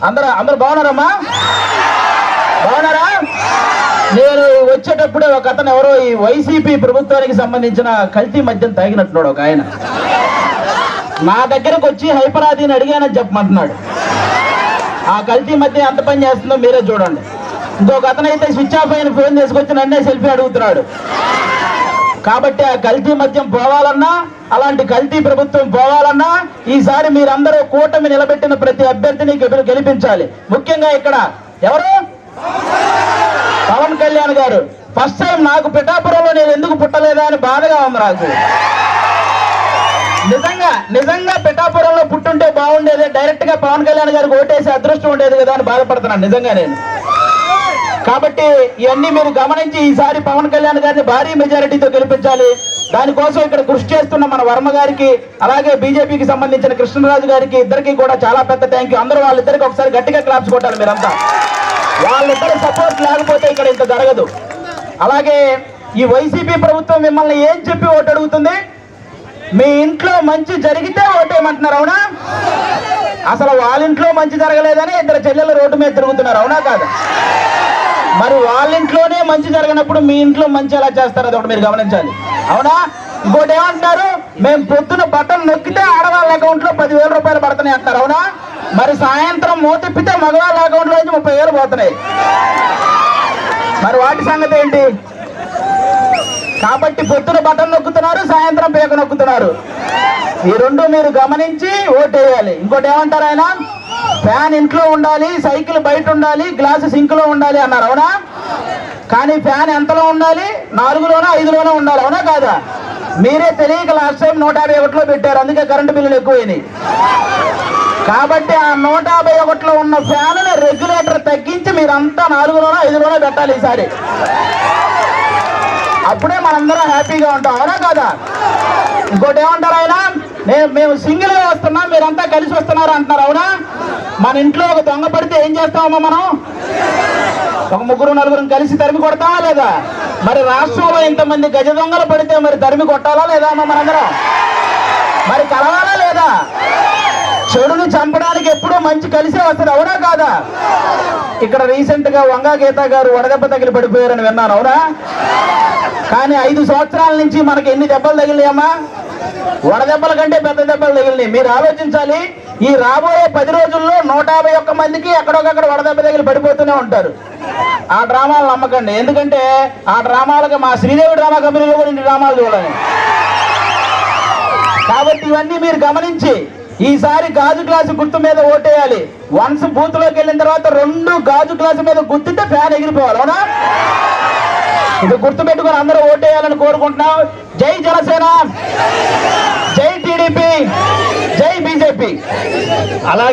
అందరూ బాగున్నారమ్మా? బాగున్నారా? నేను వచ్చేటప్పుడే ఒక అతను ఎవరో ఈ వైసీపీ ప్రభుత్వానికి సంబంధించిన కల్తీ మద్యం తాగినట్టున్నాడు ఒక ఆయన. నా దగ్గరకు వచ్చి హైపరాదిని అడిగానని చెప్పమంటున్నాడు. ఆ కల్తీ మద్యం ఎంత పని చేస్తుందో మీరే చూడండి. ఇంకొక అతను అయితే స్విచ్ ఆఫ్ అయిన ఫోన్ తీసుకొచ్చి నన్నే సెల్ఫీ అడుగుతున్నాడు. కాబట్టి ఆ కల్తీ మద్యం పోవాలన్నా, అలాంటి కల్తీ ప్రభుత్వం పోవాలన్నా ఈసారి మీరందరూ కూటమి నిలబెట్టిన ప్రతి అభ్యర్థిని గెలిపించాలి. ముఖ్యంగా ఇక్కడ ఎవరు? పవన్ కళ్యాణ్ గారు. ఫస్ట్ టైం నాకు పిఠాపురంలో నేను ఎందుకు పుట్టలేదా అని బాధగా ఉంది నాకు. నిజంగా పిఠాపురంలో పుట్టుంటే బాగుండేది, డైరెక్ట్ గా పవన్ కళ్యాణ్ గారికి ఓటేసి అదృష్టం ఉండేది కదా అని బాధపడుతున్నాను నిజంగా నేను. కాబట్టి ఇవన్నీ మీరు గమనించి ఈసారి పవన్ కళ్యాణ్ గారిని భారీ మెజారిటీతో గెలిపించాలి. దానికోసం ఇక్కడ కృషి చేస్తున్న మన వర్మ గారికి, అలాగే బీజేపీకి సంబంధించిన కృష్ణరాజు గారికి, ఇద్దరికి కూడా చాలా పెద్ద థ్యాంక్ యూ. అందరూ వాళ్ళిద్దరికి ఒకసారి గట్టిగా క్లాప్స్ కొట్టాలి మీరంతా. వాళ్ళిద్దరి సపోర్ట్ లేకపోతే ఇక్కడ ఇంత జరగదు. అలాగే ఈ వైసీపీ ప్రభుత్వం మిమ్మల్ని ఏం చెప్పి ఓటు అడుగుతుంది? మీ ఇంట్లో మంచి జరిగితే ఓటేయమంటున్నారు, అవునా? అసలు వాళ్ళ ఇంట్లో మంచి జరగలేదని ఇద్దరు చెల్లెలు రోడ్డు మీద తిరుగుతున్నారు, అవునా కాదు? మరి వాళ్ళ ఇంట్లోనే మంచి జరగనప్పుడు మీ ఇంట్లో మంచి ఎలా చేస్తారు? అది ఒకటి మీరు గమనించాలి, అవునా? ఇంకోటి ఏమంటున్నారు? మేము పొద్దున బటన్ నొక్కితే ఆడవాళ్ళ అకౌంట్ లో 10,000 రూపాయలు పడుతున్నాయి అంటారు, అవునా? మరి సాయంత్రం మూతిప్పితే మగవాళ్ళ అకౌంట్ లో నుంచి 30,000 పోతున్నాయి. మరి వాటి సంగతి ఏంటి? కాబట్టి పొద్దున బటన్ నొక్కుతున్నారు, సాయంత్రం పేక నొక్కుతున్నారు. ఈ రెండు మీరు గమనించి ఓటేయాలి. ఇంకోటి ఏమంటారు ఆయన? ఫ్యాన్ ఇంట్లో ఉండాలి, సైకిల్ బయట ఉండాలి, గ్లాసు సింక్ లో ఉండాలి అన్నారు, అవునా? కానీ ఫ్యాన్ ఎంతలో ఉండాలి? 4లోనో 5లోనో ఉండాలి, అవునా కాదా? మీరే తెలియక లాస్ట్ టైం 151లో పెట్టారు, అందుకే కరెంటు బిల్లులు ఎక్కువైనాయి. కాబట్టి ఆ 151లో ఉన్న ఫ్యాన్ రెగ్యులేటర్ తగ్గించి మీరంతా 4లోనో 5లోనో పెట్టాలి ఈసారి. అప్పుడే మనందరం హ్యాపీగా ఉంటాం, అవునా కాదా? ఇంకోటి ఏమంటారు ఆయన? మేము సింగిల్ గా వస్తున్నాం, మీరంతా కలిసి వస్తున్నారు అంటున్నారు, అవునా? మన ఇంట్లో ఒక దొంగ పడితే ఏం చేస్తామమ్మా మనం? ఒక 3-4 కలిసి తరిమి కొడతామా లేదా? మరి రాష్ట్రంలో ఇంతమంది గజ దొంగలు పడితే మరి తరిమి కొట్టాలా లేదా అమ్మా మనందరం? మరి కలవాలా లేదా? చెడుని చంపడానికి ఎప్పుడూ మంచి కలిసే వస్తుంది, అవునా కాదా? ఇక్కడ రీసెంట్ గా వంగా గీత గారు వడదెబ్బ తగిలి పడిపోయారని విన్నాను, అవునా? కానీ 5 సంవత్సరాల నుంచి మనకి ఎన్ని దెబ్బలు తగిలినాయమ్మా? వడదెబ్బల కంటే పెద్ద దెబ్బలు తగిలినాయి. మీరు ఆలోచించాలి, ఈ రాబోయే 10 రోజుల్లో 151 మందికి ఎక్కడొకక్కడ వడదెబ్బ తగిలి పడిపోతూనే ఉంటారు. ఆ డ్రామాలు నమ్మకండి, ఎందుకంటే ఆ డ్రామాలకు మా శ్రీదేవి డ్రామా కంపెనీలో కూడా ఇన్ని డ్రామాలు చూడాలి. కాబట్టి ఇవన్నీ మీరు గమనించి ఈసారి గాజు గ్లాసు గుర్తు మీద ఓటేయాలి. వన్స్ బూత్ లోకి వెళ్ళిన తర్వాత 2 గాజు గ్లాసు మీద గుర్తితే ఫ్యాన్ ఎగిరిపోవాలి, అవునా? ఇది గుర్తు పెట్టుకుని అందరూ ఓటేయాలని కోరుకుంటున్నాం. జై జనసేన, జై టీడీపీ, జై బీజేపీ. అలాగే